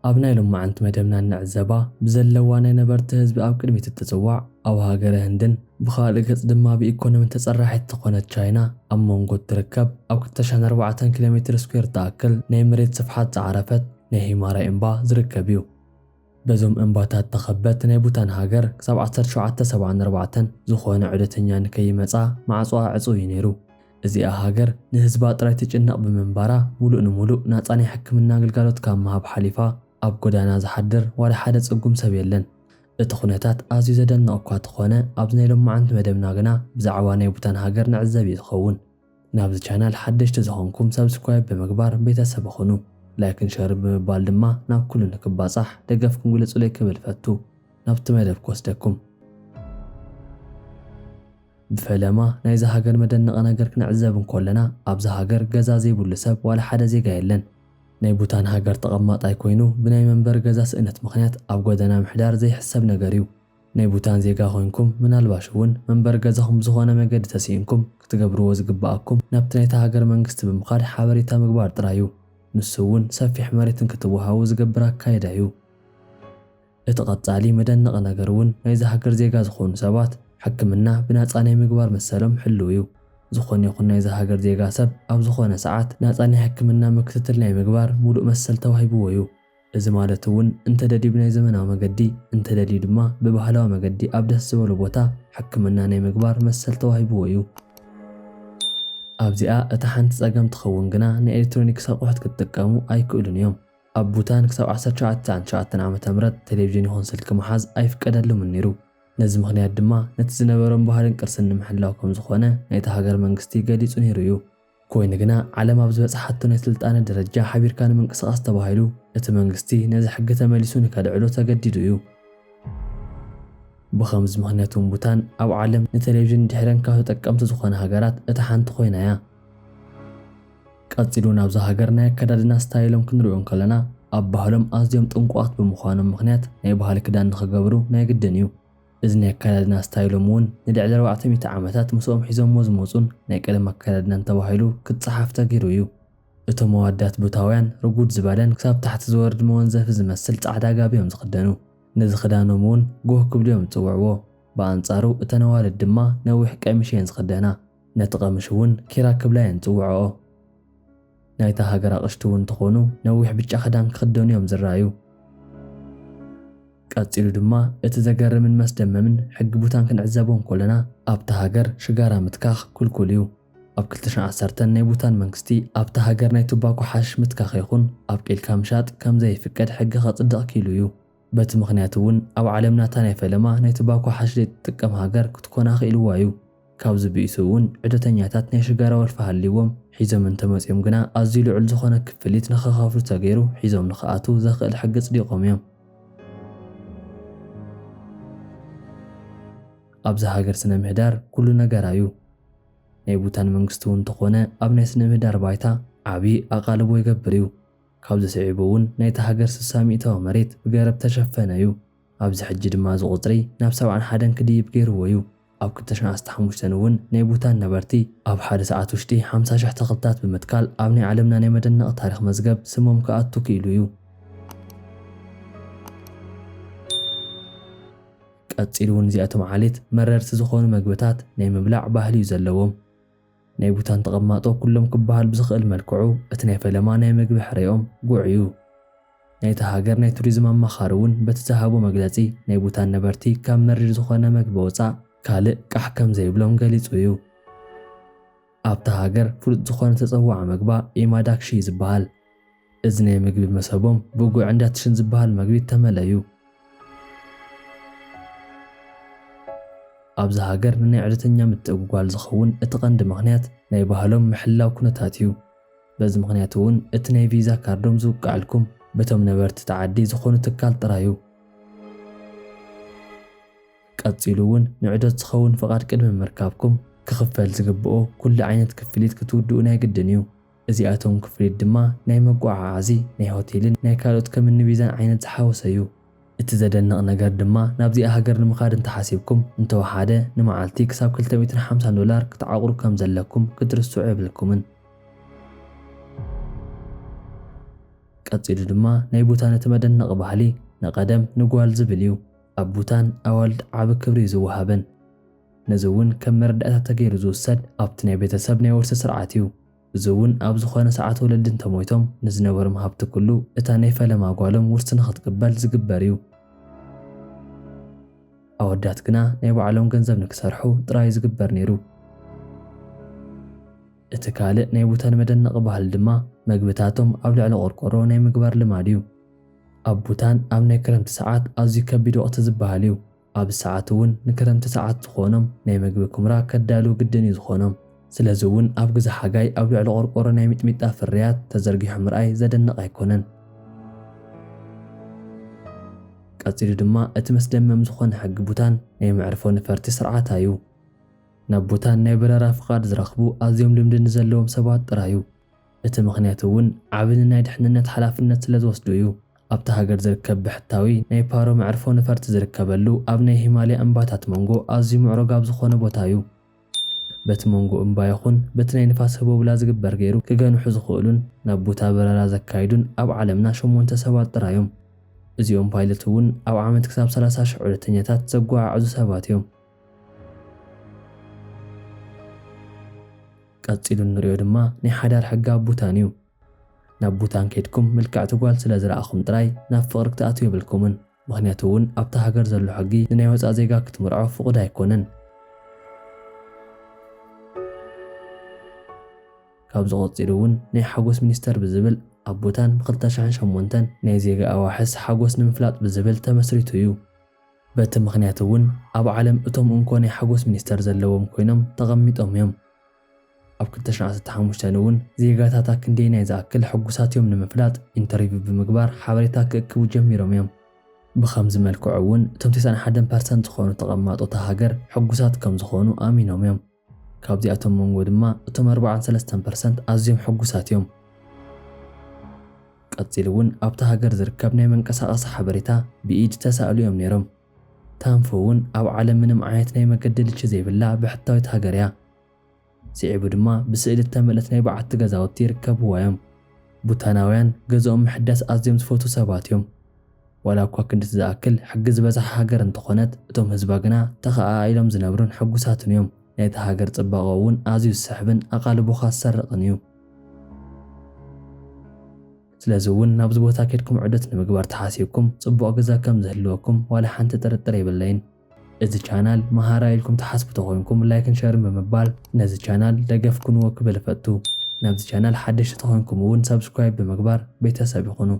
أبناء لما عند مدمنا النعزبا بزلوانا نبرت حزب أو كلمة التسوع أو هاجر هندن بخالق دما بإيكونومي تسرحت تقنة تشاينا أمونغو تركب أو كتشان 4 كيلومتر سكوير تاكل نيمريت صفحات عرفت نهي مارا إنبا زركبيو بزوم إنباتات تخبت نيبوتان هاجر 1774 زخون عدتنيا نكي مصا مع صوا عصو ينيرو እዚኣ ሃገር ንህዝባ ጥራይ ትጭነቕ ብምንባራ ሙሉእ ንሙሉእ ናጻኒ ሕክምና ኣገልግሎት ካብ ምሃብ ሓሊፋ ኣብ ጎዳና ዝሓድር ዋላ ሓደ ጽጉም ሰብ የለን። እቲ ኩነታት ኣዝዩ ዘደንቕ እኳ ተኾነ ኣብዚ ናይ ሎማዓንቲ መደብና ግና ብዛዕባ ናይ ቡታን ሃገር ንዕዘብ እዩ ዝኸውን። ናብዚ ቻናል ሓደሽቲ ዝኾንኩም ሰብስክራይብ ብምግባር ቤተሰብ ኹኑ። ላይክን ሸር ብምባል ድማ ናብ ኩሉ ንክባጻሕ ደገፍኩም ግለጹለይ ክብል ፈቱ። ናብቲ መደብ ክወስደኩም بفلما نايزا هاجر مدنق نجر كنعزب كلنا أبز هاجر جزا زي بولسب ولا حدا زي جايلن نيبوتان هاجر تقمط أيكوينو بناي منبر جزا سئنت مخنيات أبجدنا محدار زي حسب نجاريو نيبوتان زي جاهونكم من الباشون منبر جزاهم زخونا مجد تسينكم كتجبروا وزجباكم نبتني تهاجر منجست بمقار حواري تامجبار ترايو نسوون سفي حمارتن كتبوها وزجبرا كايدايو اتقطعلي مدنق نجرون نايزا هاجر زي جازخون سبات حكمنا بناصاني مغبار مسلم حلويو زخون يكون نايزا هاجر زيغا سب أو زخونة ساعات ناصاني حكمنا مكتتل ناي مغبار مولو مسل توهيبويو إذا مالتون انت ددي بناي زمناو مغدي انت ددي دما ببحلاو مغدي أبدس سبولو بوتا حكمنا ناي مغبار مسل توهيبويو أبزيا اتحانت صقم تخون غنا نإلكترونيكس أقوحت كتقامو أيكولن يوم أبوتان كساو 19 عام تمرد تلفزيون يخون سلك محاز أيفقدلو من نيرو نزم مخنيات دما نتزنبرون بحالن قرسن محلاوكم زخونه نايت هاجر منግስቲ ገሊጹ ነይሩ እዩ ኮይኑ ግና ዓለም ኣብ ዝበጽሓቶ ናይ ስልጣነ ደረጃ ሓቢርካን መንቀሳቐስ ተባሂሉ እቲ መንግስቲ ነዚ ሕጊ ተመሊሱ ንከድዕሎ ተገዲዱ እዩ ብኸምዚ ምኽንያት ቡታን ኣብ ዓለም ንቴሌቪዥን ድሕረን ካብ ተጠቀምቲ ዝኾነ ሃገራት እቲ ሓንቲ ኮይና እያ ቀፂሉ ናብዛ ሃገር ናይ ኣከዳድና ስታይሎም ክንሪኦም ከለና ኣብ ባህሎም ኣዝዮም ጥንቁቃት ብምዃኖም ምኽንያት ናይ ባህሊ ክዳን ንኽገብሩ ናይ ግድን እዩ إذن كادنا ستايلهم ون ندع له 400 عامات مسؤوم حزام مزموزون نيكلم كادنا انتبهيلو كتصحف تغيرويو እቶም መዋዳት ቦታውያን ርጉድ ዝባለን ክሳብ ታሕቲ ዝወርድ መወንዘፍ ዝመስል ጻዕዳ ጋቢዮም ዝኽደኑ ነዚ ክዳኖም ውን ጎህ ክብልዮም ጽውዕዎ በአንጻሩ እተነዋልድ ድማ ነዊሕ ቀሚሽን ዝኽደና ነቲ ቀሚሽ ውን ኪራ ክብላየን ጽውዕኦ ናይታ ሃገር ኣቕሽቲ ውን ተኾኑ ነዊሕ ብጫ ክዳን ክኽደኑ እዮም ዝረኣዩ ቀፂሉ ድማ እቲ ዘገርምን መስደመምን ሕጊ ቡታን ክንዕዘቦም ኮለና ኣብታ ሃገር ሽጋራ ምትካኽ ኩልኩል እዩ ኣብ 2010 ናይ ቡታን መንግስቲ ኣብታ ሃገር ናይ ቱባኮ ሓሽ ምትካኽ ይኹን ኣብ ቂልካ ምሻጥ ከም ዘይፍቀድ ሕጊ ከጽድቕ ኪሉ እዩ በቲ ምኽንያት ውን ኣብ ዓለምና ናይ ፈለማ ናይ ቱባኮ ሓሽ ዘይትጥቀም ሃገር ክትኮና ኺኢልዋ እዩ ካብዚ ብኢሱ ውን ዕደተኛታት ናይ ሽጋራ ወልፋ ሃልይዎም ሒዞም እንተመፅዮም ግና ኣዝዩ ልዑል ዝኾነ ክፍሊት ንኽኸፍሉ ተገይሩ ሒዞም ንኽኣቱ ዘኽእል ሕጊ ጽዲቖም እዮም أبز هاجر سنة مهدار كل نجاريو نيبوتان منجستون تخونه أبناء سنة مهدار بايتا عبي أقالبو يقبريو كابز سعيبون نيت هاجر سسامي تاو مريت بقارب تشفنايو أبز حجد ماز غطري نفسه عن حدا كدي بقيرويو أو كنتشنا استحموش تنون نيبوتان نبرتي أب حادث عاتوشتي 5 شحت غلطات بمتكال أبني علمنا نيمدنا تاريخ مزقب سموم كأتو كيلويو أتصيلون زياتهم عاليت مرر تزخون مجبتات ناي مبلع باهلي زلوهم ناي بوتان تغماطو كلهم كبهال بزخ الملكعو اتناي فلما ناي مجب حريهم قوعيو ناي تهاجر ناي توريزم أما خارون بتتهابو مجلاتي ناي بوتان نبرتي كام مرر زخون مجبوطا كالق كحكم زي بلوم قاليتويو أب تهاجر فلت زخون تتصوع مجبا إما داكشي زبال إذناي مجب مسابهم بوقو عندها تشن زبال مجبي تملايو أبز هاجر ناي عدتنيا متقوال زخون اتقند مغنيات ناي بهالهم محلاو كنتاتيو بز مغنياتون اتناي فيزا كاردوم زوق عالكم بتم نبرت تعدي زخون تكال ترايو قصيلون نعدت زخون فقاد قدم مركابكم كخفل زغبؤو كل عينت كفليت كتودو ناي قدنيو ازياتهم كفليت دما ناي مقعازي ناي هوتيلن ناي كالوت كمن فيزا عينت زحاوسيو اتزدنق نجار دما نابزي هاجر نمخاد انت حاسبكم انتو حاده نمعالتي كساب $250 كتعاقرو كم زلكم كدرسو عيبلكمن ቀፂሉ ድማ ናይ ቡታን እትመደነቕ ባህሊ ንቐደም ንጓል ዝብል እዩ ኣብ ቡታን ኣዋልድ ዓብ ክብሪ ዝወሃበን ነዚ እውን ከም መረዳእታ ተገይሩ ዝውሰድ ኣብቲ ናይ ቤተሰብ ናይ ውርሲ ስርዓት እዩ እዚ እውን ኣብ ዝኾነ ሰዓት ወለዲ እንተሞይቶም ንዝነበሮም ሃብቲ ኩሉ እታ ናይ ፈለማ ጓሎም ውርሲ ንኽትቅበል ዝግበር እዩ ኣወዳት ግና ናይ ባዕሎም ገንዘብ ንክሰርሑ ጥራይ ዝግበር ነይሩ እቲ ካልእ ናይ ቡታን መደነቕ ባህሊ ድማ መግብታቶም ኣብ ልዕሊ ቆርቆሮ ናይ ምግባር ልማድ እዩ ኣብ ቡታን ኣብ ናይ ክረምቲ ሰዓት ኣዝዩ ከቢድ ወቕቲ ዝበሃል እዩ ኣብ ሰዓት እውን ንክረምቲ ሰዓት ዝኾኖም ናይ ምግቢ ኩምራ ከዳልው ግድን እዩ ዝኾኖም ስለዚ እውን ኣብ ግዜ ሓጋይ ኣብ ልዕሊ ቆርቆሮ ናይ ሚጥሚጣ ፍርያት ተዘርጊሑ ምርኣይ ዘደንቕ ኣይኮነን ቀፂሉ ድማ እቲ መስደመም ዝኾነ ሕጊ ቡታን ናይ መዕርፎ ነፈርቲ ስርዓት እዩ ናብ ቡታን ናይ በረራ ፍቃድ ዝረኽቡ ኣዝዮም ልምዲ ንዘለዎም ሰባት ጥራይ እዩ እቲ ምኽንያት እውን ዓብን ናይ ድሕንነት ሓላፍነት ስለ ዝወስዱ እዩ ኣብቲ ሃገር ዝርከብ ብሕታዊ ናይ ፓሮ መዕርፎ ነፈርቲ ዝርከበሉ ኣብ ናይ ሂማልያ እምባታት መንጎ ኣዝዩ ምዕሩግ ኣብ ዝኾነ ቦታ እዩ በቲ መንጎ እምባ ይኹን በቲ ናይ ንፋስ ህቡብላ ዝግበር ገይሩ ክገንሑ ዝኽእሉን ናብ ቡታ በረራ ዘካይዱን ኣብ ዓለምና 8 ሰባት ጥራዮም እዚኦም ፓይለት እውን ኣብ ዓመት ክሳብ 30,000 ዕለተኛታት ዘጓዓዕዙ ሰባት እዮም ቀፂሉ ንሪኦ ድማ ናይ ሓዳር ሕጊ ኣብ ቡታን እዩ ናብ ቡታን ከይድኩም ምልክዕቲ ጓል ስለ ዝረኣኹም ጥራይ ናብ ፍቕሪ ክትኣትዉ የብልኩምን ምኽንያቱ እውን ኣብቲ ሃገር ዘሎ ሕጊ ንናይ ወፃእ ዜጋ ክትምርዖ ፍቑድ ኣይኮነን ካብዚ ቀፂሉ እውን ናይ ሓጎስ ሚኒስተር ብዝብል ኣብ ቡታን ብ2008 ናይ ዜጋ ኣዋሕስ ሓጎስ ንምፍላጥ ብዝብል ተመስሪቱ እዩ በቲ ምኽንያት እውን ኣብ ዓለም እቶም እንኮ ናይ ሓጎስ ሚኒስተር ዘለዎም ኮይኖም ተቐሚጦም እዮም ኣብ 2015 እውን ዜጋታት ክንደይ ናይ ዝኣክል ሕጉሳት እዮም ንምፍላጥ ኢንተርቪው ብምግባር ሓበሬታ ክእክቡ ጀሚሮም እዮም ብኸምዚ መልክዑ እውን እቶም 91% ዝኾኑ ተቐማጦታ ሃገር ሕጉሳት ከም ዝኾኑ ኣሚኖም እዮም ካብዚኣቶም መንጎ ድማ እቶም 43% ኣዝዮም ሕጉሳት እዮም ቀፂሉ እውን ኣብቲ ሃገር ዝርከብ ናይ መንቀሳቐሲ ሓበሬታ ብኢድ ተሳእሉ እዮም ነይሮም ታንፎ እውን ኣብ ዓለም ምንም ዓይነት ናይ መገደልቺ ዘይብላ ብሕታዊት ሃገር እያ ሲዒቡ ድማ ብስእሊ ተመልት ናይ በዓቲ ገዛውቲ ይርከብዋ እዮም ቡታናውያን ገዝኦም ምሕዳስ ኣዝዮም ዝፈትዉ ሰባት እዮም ዋላ እኳ ክንድቲ ዝኣክል ሕጊ ዝበዝሓ ሃገር እንተኾነት እቶም ህዝባ ግና ተኸኣኢሎም ዝነብሩን ሕጉሳትን እዮም ናይቲ ሃገር ጽባቐ እውን ኣዝዩ ዝስሕብን ኣቓልቦኻ ዝሰርቕን እዩ ስለዚ እውን ናብዚ ቦታ ከድኩም ዕደት ንምግባር ተሓሲብኩም ጽቡቕ ገዛ ከም ዝህልወኩም ዋላ ሓንቲ ጥርጥር የብለይን እዚ ቻናል መሃራ ኢልኩም ተሓስቡ ተኾይንኩም ላይክን ሸርን ብምባል ነዚ ቻናል ደገፍ ኩንዎ ክብል ፈቱ ናብዚ ቻናል ሓደሽቲ ተኾይንኩም እውን ሰብስክራይብ ብምግባር ቤተሰብ ይኹኑ